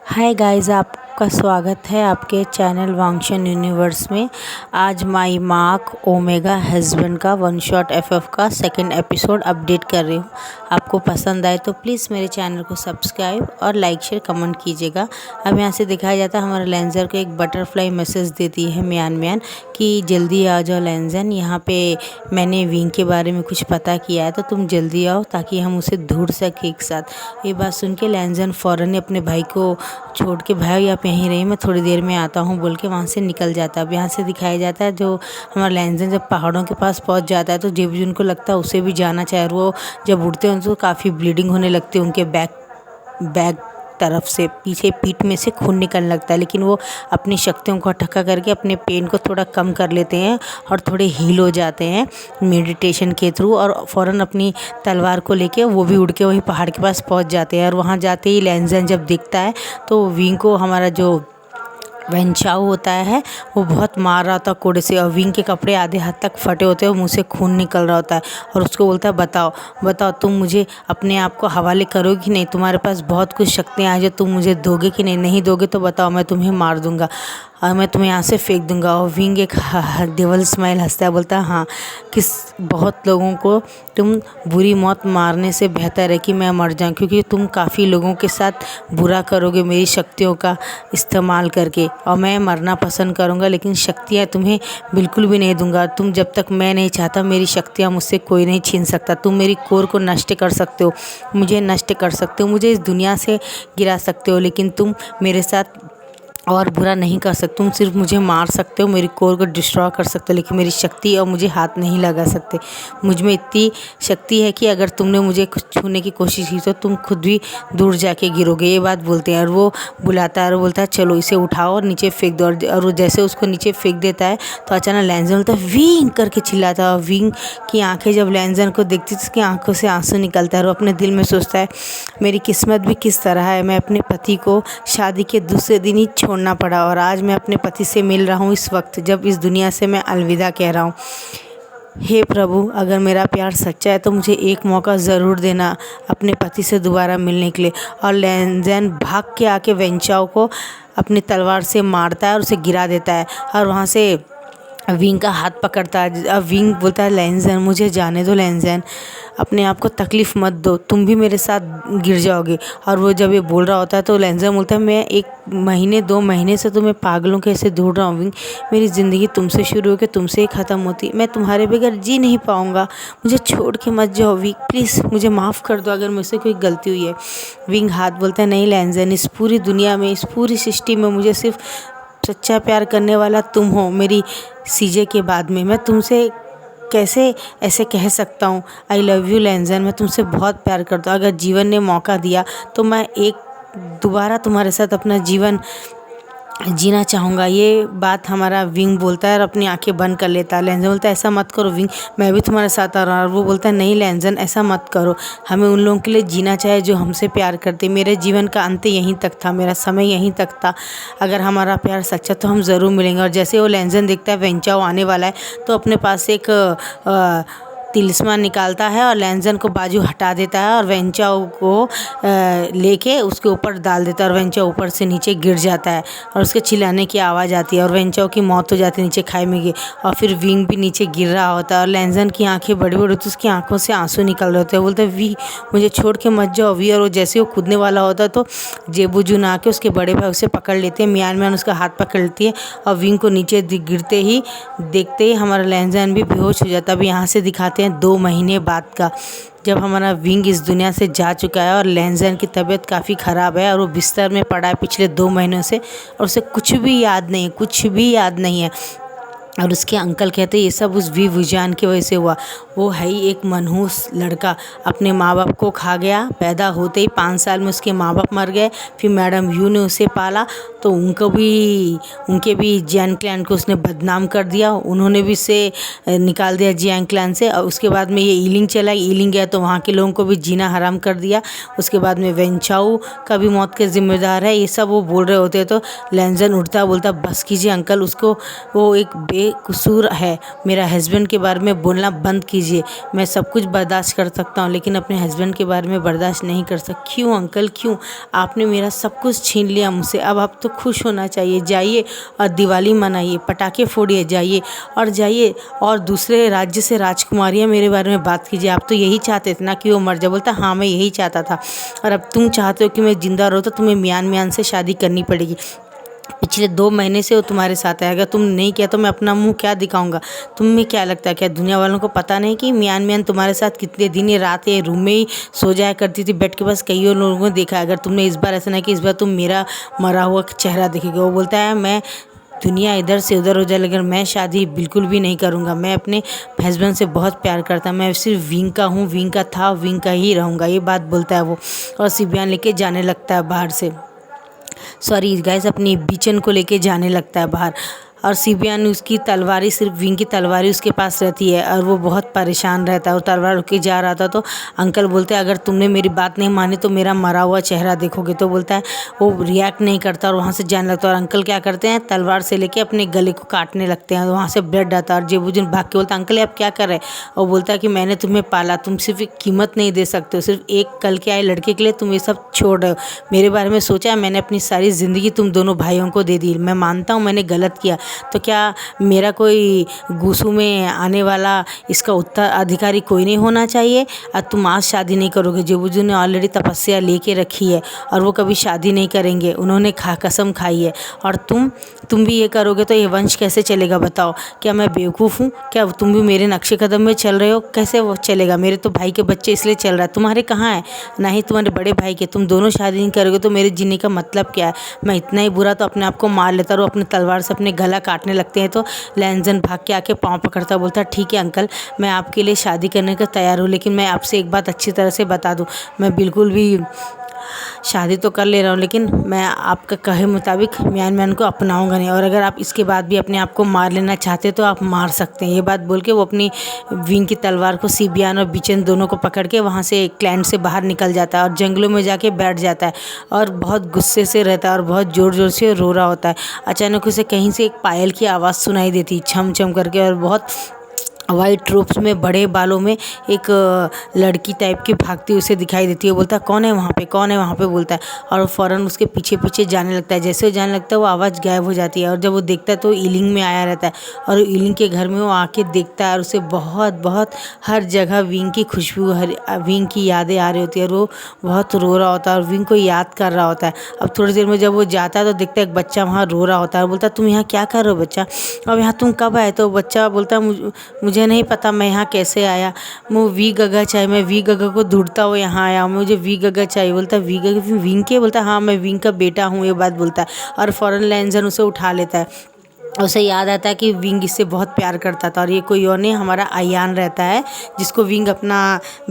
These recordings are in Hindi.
हाय गाइस, आपका स्वागत है आपके चैनल वांगशन यूनिवर्स में। आज माई मार्क ओमेगा हस्बैंड का वन शॉट एफएफ का सेकंड एपिसोड अपडेट कर रही हूँ। आपको पसंद आए तो प्लीज़ मेरे चैनल को सब्सक्राइब और लाइक शेयर कमेंट कीजिएगा। अब यहाँ से दिखाया जाता है हमारा लेंजर को एक बटरफ्लाई मैसेज देती है म्यान कि जल्दी आ जाओ लेंजन, यहाँ पे मैंने विंग के बारे में कुछ पता किया है तो तुम जल्दी आओ ताकि हम उसे ढूंढ सकें एक साथ। ये बात सुन के लेंजन फ़ौरन अपने भाई को छोड़ के, भाई आप यहीं रहिए, मैं थोड़ी देर में आता हूँ बोल के वहाँ से निकल जाता है। अब यहाँ से दिखाया जाता है जो हमारा लेंजन जब पहाड़ों के पास पहुँच जाता है तो जब भी उनको लगता है उसे भी जाना चाहिए। वो जब उड़ते हैं तो काफ़ी ब्लीडिंग होने लगती है, उनके बैक तरफ से पीछे पीठ में से खून निकलने लगता है, लेकिन वो अपनी शक्तियों को इकट्ठा करके अपने पेन को थोड़ा कम कर लेते हैं और थोड़े हील हो जाते हैं मेडिटेशन के थ्रू। और फ़ौरन अपनी तलवार को लेके वो भी उड़ के वही पहाड़ के पास पहुंच जाते हैं। और वहां जाते ही लेंजन जब दिखता है तो विंग को हमारा जो वेंचाओ होता है वो बहुत मार रहा होता कोड़े से, और विंग के कपड़े आधे हाथ तक फटे होते हैं, मुँह से खून निकल रहा होता है। और उसको बोलता है बताओ तुम मुझे अपने आप को हवाले करोगे कि नहीं, तुम्हारे पास बहुत कुछ शक्तियाँ हैं जो तुम मुझे दोगे कि नहीं दोगे तो बताओ, मैं तुम्हें मार दूंगा और मैं तुम्हें यहाँ से फेंक दूंगा। और विंग एक डेवल स्माइल हंसता है, बोलता है हाँ, बहुत लोगों को तुम बुरी मौत मारने से बेहतर है कि मैं मर जाऊँ, क्योंकि तुम काफ़ी लोगों के साथ बुरा करोगे मेरी शक्तियों का इस्तेमाल करके, और मैं मरना पसंद करूँगा लेकिन शक्तियाँ तुम्हें बिल्कुल भी नहीं दूंगा। तुम जब तक मैं नहीं चाहता मेरी शक्तियाँ मुझसे कोई नहीं छीन सकता। तुम मेरी कोर को नष्ट कर सकते हो, मुझे नष्ट कर सकते हो, मुझे इस दुनिया से गिरा सकते हो, लेकिन तुम मेरे साथ और बुरा नहीं कर सकते। तुम सिर्फ मुझे मार सकते हो, मेरी कोर को डिस्ट्रॉय कर सकते हो, लेकिन मेरी शक्ति और मुझे हाथ नहीं लगा सकते। मुझ में इतनी शक्ति है कि अगर तुमने मुझे कुछ छूने की कोशिश की तो तुम खुद भी दूर जाके गिरोगे। ये बात बोलते हैं और वो बुलाता है और बोलता है चलो इसे उठाओ और नीचे फेंक दो। और वो जैसे उसको नीचे फेंक देता है तो अचानक लेंजन बोलता है विंग करके चिल्लाता है। और विंग की आंखें जब लेंजन को देखती तो उसकी आंखों से आंसू निकलता है और वो अपने दिल में सोचता है मेरी किस्मत भी किस तरह है, मैं अपने पति को शादी के दूसरे दिन ही छोड़ना पड़ा और आज मैं अपने पति से मिल रहा हूँ इस वक्त जब इस दुनिया से मैं अलविदा कह रहा हूँ। हे प्रभु, अगर मेरा प्यार सच्चा है तो मुझे एक मौका ज़रूर देना अपने पति से दोबारा मिलने के लिए। और लेंजन भाग के आके वेंचाओ को अपनी तलवार से मारता है और उसे गिरा देता है और वहाँ से विंग का हाथ पकड़ता है। अब विंग बोलता है लेंजन मुझे जाने दो, लेंजन अपने आप को तकलीफ़ मत दो, तुम भी मेरे साथ गिर जाओगे। और वो जब ये बोल रहा होता है तो लेंजन बोलता है मैं 1-2 महीने से तुम्हें पागलों के ऐसे ढूंढ रहा हूँ विंग, मेरी ज़िंदगी तुमसे शुरू होकर तुमसे ही ख़त्म होती, मैं तुम्हारे बगैर जी नहीं पाऊँगा, मुझे छोड़ के मत जाओ विंग, प्लीज़ मुझे माफ़ कर दो अगर मुझसे कोई गलती हुई है। विंग हाथ बोलता है नहीं लेंजन, इस पूरी दुनिया में, इस पूरी सृष्टि में मुझे सिर्फ सच्चा प्यार करने वाला तुम हो। मेरी सीजे के बाद में मैं तुमसे कैसे ऐसे कह सकता हूँ, आई लव यू लेंजन, मैं तुमसे बहुत प्यार करता हूँ। अगर जीवन ने मौका दिया तो मैं दोबारा तुम्हारे साथ अपना जीवन जीना चाहूँगा। ये बात हमारा विंग बोलता है और अपनी आंखें बंद कर लेता है। लेंजन बोलता है ऐसा मत करो विंग, मैं भी तुम्हारे साथ आ रहा हूँ। और वो बोलता है नहीं लेंजन ऐसा मत करो, हमें उन लोगों के लिए जीना चाहिए जो हमसे प्यार करते। मेरे जीवन का अंत यहीं तक था, मेरा समय यहीं तक था, अगर हमारा प्यार सच्चा तो हम ज़रूर मिलेंगे। और जैसे वो लेंजन देखता है वेंचाओ आने वाला है तो अपने पास एक तिलिस्मान निकालता है और लेंजन को बाजू हटा देता है और वेंचाओ को लेके उसके ऊपर डाल देता है और वेंचाओ ऊपर से नीचे गिर जाता है और उसके चिल्लाने की आवाज़ आती है और वेंचाओ की मौत हो जाती है नीचे खाई में गिर। और फिर विंग भी नीचे गिर रहा होता है और लेंजन की आंखें बड़ी बड़ी होती है, उसकी आंखों से आंसू निकल रहे होते हैं। बोलते वी मुझे छोड़ के मत जाओ वी। और वो जैसे वो कूदने वाला होता है तो जेबूजून आके उसके बड़े भाई उसे पकड़ लेते हैं, म्यान उसका हाथ पकड़ लेती है और विंग को नीचे गिरते ही देखते ही हमारा लेंजन भी बेहोश हो जाता है। अब यहाँ से दिखाते हैं 2 महीने बाद का, जब हमारा विंग इस दुनिया से जा चुका है और लेंजन की तबीयत काफ़ी ख़राब है और वो बिस्तर में पड़ा है पिछले 2 महीनों से और उसे कुछ भी याद नहीं है। और उसके अंकल कहते ये सब उस वी वुजान की वजह से हुआ। वो है ही एक मनहूस लड़का, अपने माँ बाप को खा गया, पैदा होते ही 5 साल में उसके माँ बाप मर गए। फिर मैडम यू ने उसे पाला तो उनके भी जियांग क्लैन को उसने बदनाम कर दिया, उन्होंने भी उसे निकाल दिया जियांग क्लैन से। और उसके बाद में ये ईलिंग चला, ईलिंग गया तो वहाँ के लोगों को भी जीना हराम कर दिया। उसके बाद में वेंचाओ का भी मौत के जिम्मेदार है। ये सब वो बोल रहे होते तो लेंजन उठता बोलता बस कीजिए अंकल, उसको वो एक बेकसूर है, मेरा हस्बैंड के बारे में बोलना बंद कीजिए। मैं सब कुछ बर्दाश्त कर सकता हूँ लेकिन अपने हस्बैंड के बारे में बर्दाश्त नहीं कर सकता। क्यों अंकल क्यों? आपने मेरा सब कुछ छीन लिया मुझसे, अब आप तो खुश होना चाहिए। जाइए और दिवाली मनाइए, पटाखे फोड़िए, जाइए और दूसरे राज्य से राजकुमारियाँ मेरे बारे में बात कीजिए। आप तो यही चाहते थे ना कि वो मर जाए? बोलता हाँ मैं यही चाहता था, और अब तुम चाहते हो कि मैं ज़िंदा रहूँ तो तुम्हें मियान से शादी करनी पड़ेगी। पिछले 2 महीने से वो तुम्हारे साथ है, अगर तुम नहीं किया तो मैं अपना मुंह क्या दिखाऊंगा? तुम्हें क्या लगता है, क्या दुनिया वालों को पता नहीं कि मियान तुम्हारे साथ कितने दिन ये रात ये रूम में ही सो जाया करती थी बेड के पास? कई लोगों ने देखा है। अगर तुमने इस बार ऐसा नहीं कि इस बार तुम मेरा मरा हुआ चेहरा देखेगा। वो बोलता है मैं दुनिया इधर से उधर हो जाए लेकिन मैं शादी बिल्कुल भी नहीं करूँगा। मैं अपने हस्बैंड से बहुत प्यार करता, मैं सिर्फ विंग का हूँ, विंग का था, विंग का ही रहूँगा। ये बात बोलता है वो, और सिबियान लेके जाने लगता है बाहर से। सॉरी गाइस, अपनी बिचन को लेके जाने लगता है बाहर। और सिबियान उसकी तलवारी, सिर्फ विंग की तलवारी उसके पास रहती है और वो बहुत परेशान रहता है। और तलवार उठ के जा रहा था तो अंकल बोलते हैं अगर तुमने मेरी बात नहीं मानी तो मेरा मरा हुआ चेहरा देखोगे। तो बोलता है, वो रिएक्ट नहीं करता और वहाँ से जाने लगता है। और अंकल क्या करते हैं, तलवार से लेके अपने गले को काटने लगते हैं। वहाँ से ब्लड आता है और जेबुजुन भाग के बोलता है अंकल आप क्या कर रहे हैं? और बोलता है कि मैंने तुम्हें पाला, तुम सिर्फ एक कीमत नहीं दे सकते हो, सिर्फ एक कल के आए लड़के के लिए तुम ये सब छोड़ रहे हो। मेरे बारे में सोचा है? मैंने अपनी सारी ज़िंदगी तुम दोनों भाइयों को दे दी। मैं मानता हूँ मैंने गलत किया, तो क्या मेरा कोई गुस्सू में आने वाला इसका उत्तराधिकारी कोई नहीं होना चाहिए? और तुम आज शादी नहीं करोगे। जेबुजू ने ऑलरेडी तपस्या लेके रखी है और वो कभी शादी नहीं करेंगे, उन्होंने कसम खाई है। और तुम भी ये करोगे तो ये वंश कैसे चलेगा बताओ? क्या मैं बेवकूफ़ हूँ? क्या तुम भी मेरे नक्शे कदम में चल रहे हो? कैसे वो चलेगा? मेरे तो भाई के बच्चे इसलिए चल रहा है, तुम्हारे कहाँ है? ना ही तुम्हारे बड़े भाई के। तुम दोनों शादी नहीं करोगे तो मेरे जीने का मतलब क्या है? मैं इतना ही बुरा तो अपने आप को मार लेता और वो अपने तलवार से अपने गला काटने लगते हैं। तो लैंजन भाग के आके पाँव पकड़ता, बोलता ठीक है अंकल, मैं आपके लिए शादी करने का तैयार हूँ, लेकिन मैं आपसे एक बात अच्छी तरह से बता दूँ, मैं बिल्कुल भी शादी तो कर ले रहा हूँ लेकिन मैं आपका कहे मुताबिक मियान को अपनाऊंगा नहीं, और अगर आप इसके बाद भी अपने आप को मार लेना चाहते तो आप मार सकते हैं। ये बात बोल के वो अपनी विंग की तलवार को सिबियान और बिचन दोनों को पकड़ के वहाँ से क्लैंड से बाहर निकल जाता है और जंगलों में जाके बैठ जाता है और बहुत गुस्से से रहता है और बहुत ज़ोर ज़ोर से रो रहा होता है। अचानक उसे कहीं से एक पायल की आवाज़ सुनाई देती, छम छम करके, और बहुत वाइट रोब्स में बड़े बालों में एक लड़की टाइप की भागती उसे दिखाई देती है। बोलता कौन है वहाँ पे, कौन है वहाँ पे? बोलता है और फ़ौरन उसके पीछे पीछे जाने लगता है। जैसे वो जाने लगता है वो आवाज़ गायब हो जाती है और जब वो देखता है तो ईलिंग में आया रहता है और ईलिंग के घर में वो आके देखता है और उसे बहुत बहुत हर जगह विंग की खुशबू, विंग की यादें आ रही होती है और वो बहुत रो रहा होता है और विंग को याद कर रहा होता है। अब थोड़ी देर में जब वो जाता है तो देखता है एक बच्चा वहाँ रो रहा होता है और बोलता है तुम यहाँ क्या कर रहे हो बच्चा? अब यहाँ तुम कब आए? तो बच्चा बोलता है मुझे नहीं पता मैं यहाँ कैसे आया, मुझे वी गगा चाहिए, मैं वी गगा को ढूंढता हुआ यहाँ आया, मुझे वी गगा चाहिए। बोलता है वी गगा विंग के? बोलता है हाँ मैं विंग का बेटा हूँ, ये बात बोलता है और फ़ौरन लैंजन उसे उठा लेता है। उसे याद आता है कि विंग इससे बहुत प्यार करता था और ये कोई और नहीं हमारा अयान रहता है जिसको विंग अपना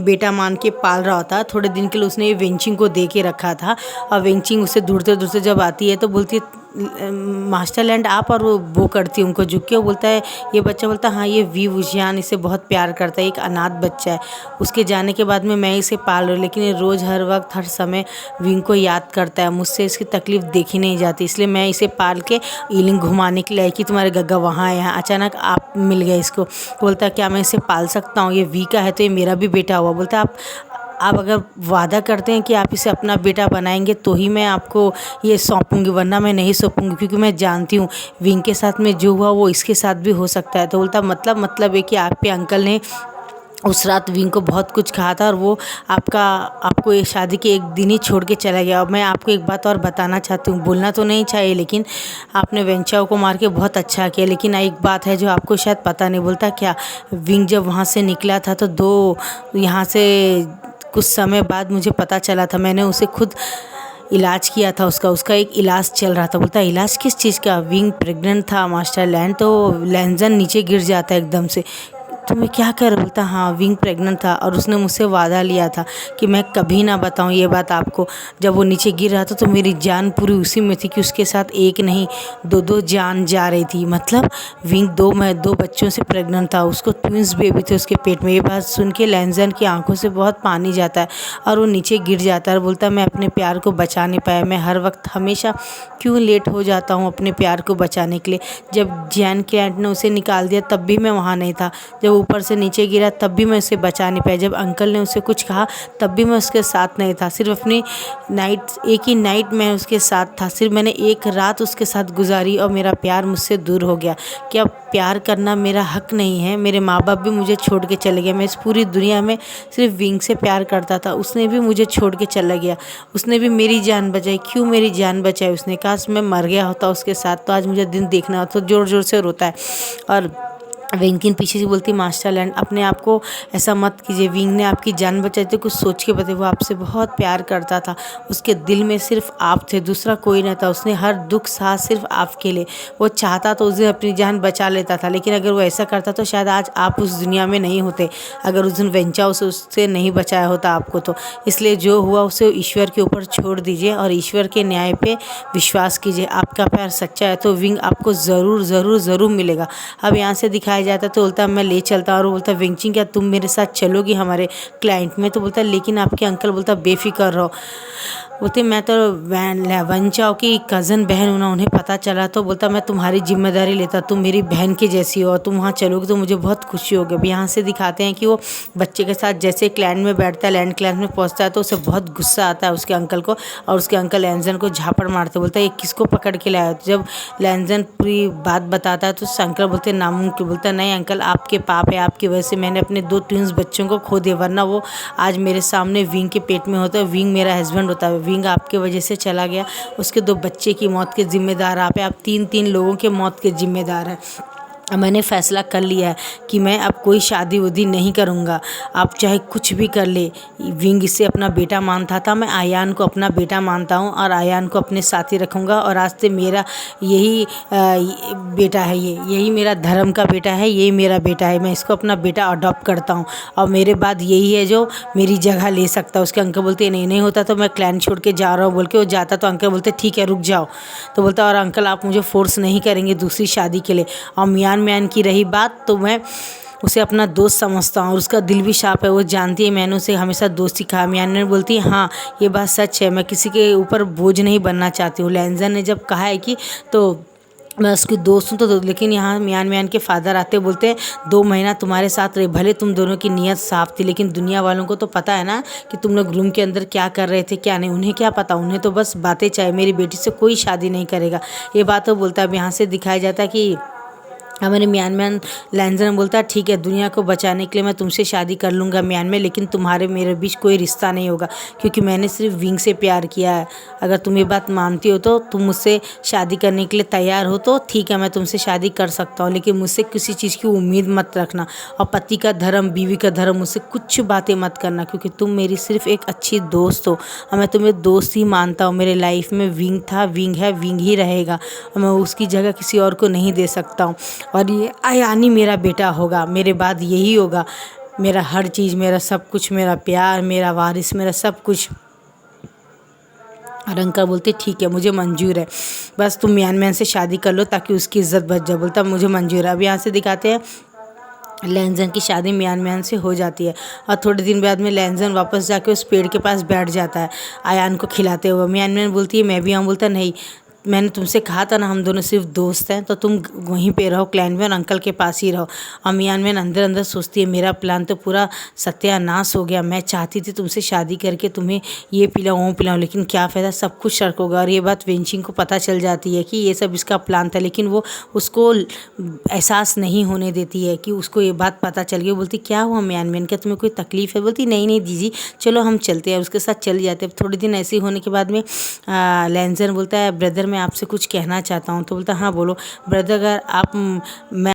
बेटा मान के पाल रहा होता है। थोड़े दिन के लिए उसने ये वेंचिंग को दे के रखा था और वेंचिंग उसे ढूंढते ढूंढते जब आती है तो बोलती है मास्टर लैंड आप, और वो करती है उनको झुक के। वो बोलता है, ये बच्चा बोलता है हाँ ये वी वुजियान इसे बहुत प्यार करता है, एक अनाथ बच्चा है, उसके जाने के बाद में मैं इसे पाल रही हूँ, लेकिन ये रोज़ हर वक्त हर समय विंग को याद करता है, मुझसे इसकी तकलीफ़ देखी नहीं जाती, इसलिए मैं इसे पाल के ईलिंग घुमाने के लिए आई कि तुम्हारे गग्गा वहाँ है, यहाँ अचानक आप मिल गए इसको। बोलता है क्या मैं इसे पाल सकता हूँ? ये वी का है तो ये मेरा भी बेटा हुआ। बोलता है आप अगर वादा करते हैं कि आप इसे अपना बेटा बनाएंगे तो ही मैं आपको ये सौंपूंगी, वरना मैं नहीं सौंपूंगी, क्योंकि मैं जानती हूँ विंग के साथ में जो हुआ वो इसके साथ भी हो सकता है। तो बोलता मतलब है कि आपके अंकल ने उस रात विंग को बहुत कुछ कहा था और वो आपको ये शादी के एक दिन ही छोड़ के चला गया। और मैं आपको एक बात और बताना चाहती हूँ, बोलना तो नहीं चाहिए लेकिन आपने वेंचाओ को मार के बहुत अच्छा किया, लेकिन एक बात है जो आपको शायद पता नहीं। बोलता क्या? विंग जब वहाँ से निकला था तो यहाँ से कुछ समय बाद मुझे पता चला था, मैंने उसे खुद इलाज किया था, उसका एक इलाज चल रहा था। बोलता है इलाज किस चीज़ का? विंग प्रेग्नेंट था मास्टर लैंड। तो लैंजन नीचे गिर जाता है एकदम से, तुम्हें क्या कर, बोलता हाँ विंग प्रेग्नेंट था और उसने मुझसे वादा लिया था कि मैं कभी ना बताऊँ ये बात आपको। जब वो नीचे गिर रहा था तो मेरी जान पूरी उसी में थी कि उसके साथ एक नहीं दो जान जा रही थी। मतलब विंग दो बच्चों से प्रेग्नेंट था, उसको ट्विंस बेबी थे उसके पेट में। ये बात सुन के लैंजन की आंखों से बहुत पानी जाता है और वो नीचे गिर जाता है और बोलता है मैं अपने प्यार को बचा नहीं पाया, मैं हर वक्त हमेशा क्यों लेट हो जाता हूँ अपने प्यार को बचाने के लिए। जब जैन क्लाइंट ने उसे निकाल दिया तब भी मैं वहाँ नहीं था, जब ऊपर से नीचे गिरा तब भी मैं उसे बचा नहीं पाया, जब अंकल ने उसे कुछ कहा तब भी मैं उसके साथ नहीं था। सिर्फ अपनी एक ही नाइट में उसके साथ था, सिर्फ मैंने एक रात उसके साथ गुजारी और मेरा प्यार मुझसे दूर हो गया। क्या प्यार करना मेरा हक नहीं है? मेरे माँ बाप भी मुझे छोड़ के चले गए, मैं इस पूरी दुनिया में सिर्फ विंग से प्यार करता था, उसने भी मुझे छोड़ के चला गया, उसने भी मेरी जान बचाई। क्यों मेरी जान बचाई उसने? काश मैं मर गया होता उसके साथ तो आज मुझे दिन देखना होता। तो ज़ोर ज़ोर से रोता है और विंग पीछे से बोलती मास्टरलैंड अपने आप को ऐसा मत कीजिए, विंग ने आपकी जान बचाई तो कुछ सोच के बताइए। वो आपसे बहुत प्यार करता था, उसके दिल में सिर्फ आप थे, दूसरा कोई नहीं था। उसने हर दुख सहा सिर्फ आपके लिए। वो चाहता तो उस दिन अपनी जान बचा लेता था, लेकिन अगर वो ऐसा करता तो शायद आज आप उस दुनिया में नहीं होते, अगर उस दिन वेंचा उससे नहीं बचाया होता आपको तो। इसलिए जो हुआ उसे ईश्वर के ऊपर छोड़ दीजिए और ईश्वर के न्याय पे विश्वास कीजिए। आपका प्यार सच्चा है तो विंग आपको ज़रूर ज़रूर ज़रूर मिलेगा। अब यहाँ से दिखाया जाता तो बोलता मैं ले चलता, और वो बोलता विंचिंग क्या तुम मेरे साथ चलोगी हमारे क्लाइंट में? तो बोलता लेकिन आपके अंकल। बोलता बेफिक्र रहो। बोलते मैं तो वंचाओ की कज़न बहन हूँ ना, उन्हें पता चला तो बोलता मैं तुम्हारी जिम्मेदारी लेता, तुम मेरी बहन की जैसी हो और तुम वहाँ चलोगे तो मुझे बहुत खुशी होगी। अब यहाँ से दिखाते हैं कि वो बच्चे के साथ जैसे क्लैंड में बैठता है, लैंड क्लैंड में पहुँचता है तो उसे बहुत गुस्सा आता है उसके अंकल को, और उसके अंकल लैंजन को झापड़ मारते। बोलता है ये किसको पकड़ के लाया? जब लैंजन पूरी बात बताता है तो अंकल बोलते नामुमकिन। बोलता नहीं अंकल आपके पाप है, आपकी वजह से मैंने अपने 2 ट्विंस बच्चों को खो दिया, वरना वो आज मेरे सामने विंग के पेट में होता है, विंग मेरा हस्बैंड होता है। विंग आपके वजह से चला गया, उसके 2 बच्चे की मौत के जिम्मेदार आप हैं, आप 3 लोगों के मौत के जिम्मेदार हैं। मैंने फ़ैसला कर लिया है कि मैं अब कोई शादी उदी नहीं करूँगा, आप चाहे कुछ भी कर ले। विंग इसे अपना बेटा मानता था, मैं आयान को अपना बेटा मानता हूँ और आयान को अपने साथ ही रखूँगा, और आज से मेरा यही बेटा है, यही मेरा धर्म का बेटा है, यही मेरा बेटा है, मैं इसको अपना बेटा अडॉप्ट करता हूँ और मेरे बाद यही है जो मेरी जगह ले सकता है। उसके अंकल बोलते नहीं होता तो मैं क्लैन छोड़ के जा रहा हूँ बोल के वो जाता, तो अंकल बोलते ठीक है रुक जाओ। तो बोलता और अंकल आप मुझे फोर्स नहीं करेंगे दूसरी शादी के लिए। और म्यान की रही बात तो मैं उसे अपना दोस्त समझता हूँ और उसका दिल भी शार्प है, वो जानती है मैंने उसे हमेशा दोस्ती कहा। म्यान बोलती है हाँ ये बात सच है, मैं किसी के ऊपर बोझ नहीं बनना चाहती हूँ। लैंजन ने जब कहा है कि तो मैं उसकी दोस्त हूँ तो लेकिन यहाँ म्यान के फादर आते बोलते हैं 2 महीना तुम्हारे साथ रहे, भले तुम दोनों की नीयत साफ थी लेकिन दुनिया वालों को तो पता है ना कि तुम लोग रूम के अंदर क्या कर रहे थे क्या नहीं। उन्हें क्या पता, उन्हें तो बस बातें चाहिए, मेरी बेटी से कोई शादी नहीं करेगा ये बात तो बोलता है। अब यहाँ से दिखाया जाता है कि हमारे म्यान लैंजन बोलता है ठीक है दुनिया को बचाने के लिए मैं तुमसे शादी कर लूँगा म्यान में, लेकिन तुम्हारे मेरे बीच कोई रिश्ता नहीं होगा क्योंकि मैंने सिर्फ विंग से प्यार किया है। अगर तुम ये बात मानती हो तो तुम मुझसे शादी करने के लिए तैयार हो तो ठीक है मैं तुमसे शादी कर सकता हूँ, लेकिन मुझसे किसी चीज़ की उम्मीद मत रखना। और पति का धर्म बीवी का धर्म मुझसे कुछ बातें मत करना क्योंकि तुम मेरी सिर्फ एक अच्छी दोस्त हो और मैं तुम्हें दोस्त ही मानता हूँ। मेरे लाइफ में विंग था, विंग है, विंग ही रहेगा और मैं उसकी जगह किसी और को नहीं दे सकता हूँ। और ये आयानी मेरा बेटा होगा, मेरे बाद यही होगा, मेरा हर चीज़, मेरा सब कुछ, मेरा प्यार, मेरा वारिस, मेरा सब कुछ। और अंकल बोलते ठीक है मुझे मंजूर है, बस तुम म्यान से शादी कर लो ताकि उसकी इज्जत बच जाए। बोलता मुझे मंजूर है। अब यहाँ से दिखाते हैं लैंजन की शादी म्यान से हो जाती है और थोड़े दिन बाद में लैंजन वापस जाके उस पेड़ के पास बैठ जाता है आयान को खिलाते हुए। म्यान बोलती है मैं भी आऊँ। बोलता नहीं मैंने तुमसे कहा था ना हम दोनों सिर्फ दोस्त हैं, तो तुम वहीं पे रहो क्लैन में और अंकल के पास ही रहो। और म्यान अंदर अंदर सोचती है मेरा प्लान तो पूरा सत्यानाश हो गया, मैं चाहती थी तुमसे शादी करके तुम्हें ये पिलाऊँ वो पिलाऊँ लेकिन क्या फ़ायदा, सब कुछ शर्क होगा। और ये बात वेंचिंग को पता चल जाती है कि ये सब इसका प्लान था, लेकिन वो उसको एहसास नहीं होने देती है कि उसको ये बात पता चल गई। बोलती क्या हुआ म्यान क्या तुम्हें कोई तकलीफ़ है? बोलती नहीं दीदी चलो हम चलते हैं। उसके साथ चल जाते हैं। थोड़े दिन ऐसे ही होने के बाद में लैंजन बोलता है ब्रदर मैं आपसे कुछ कहना चाहता हूँ। तो बोलता हाँ बोलो ब्रदर, अगर आप मैं